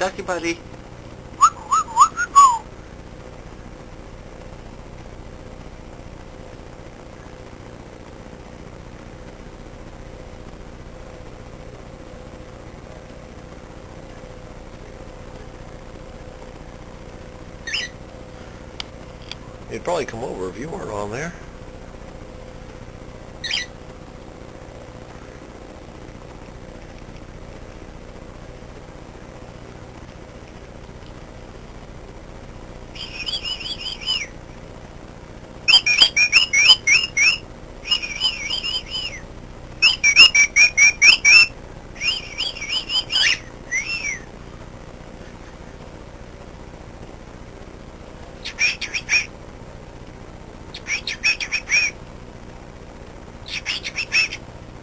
ducky buddy. He'd probably come over if you weren't on there.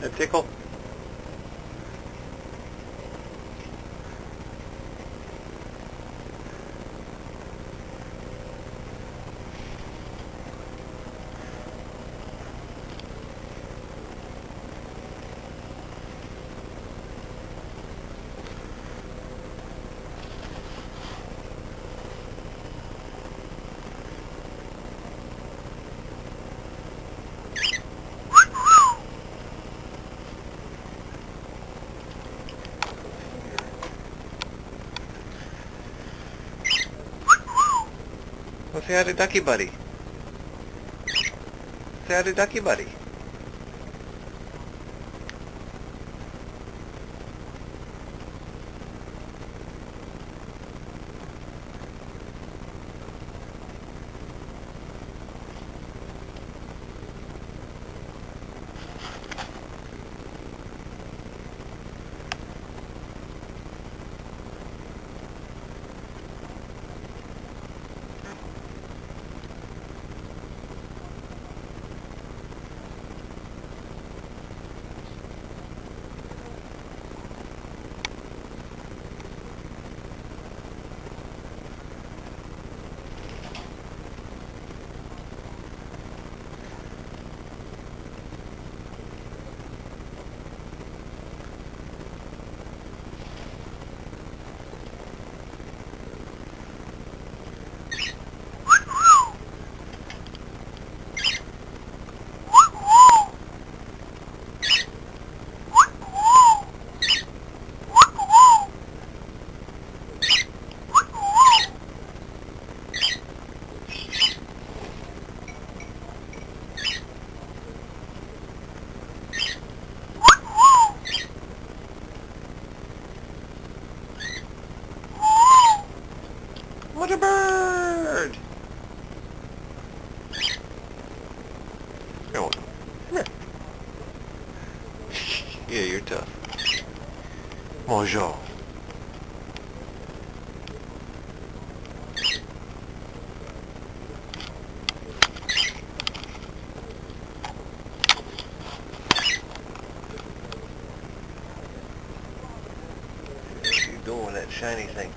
That tickle? Well, say hi to Ducky Buddy. Say hi to Ducky Buddy. What a bird! Come on. Come here. Yeah, you're tough. Bonjour. What are you doing with that shiny thing?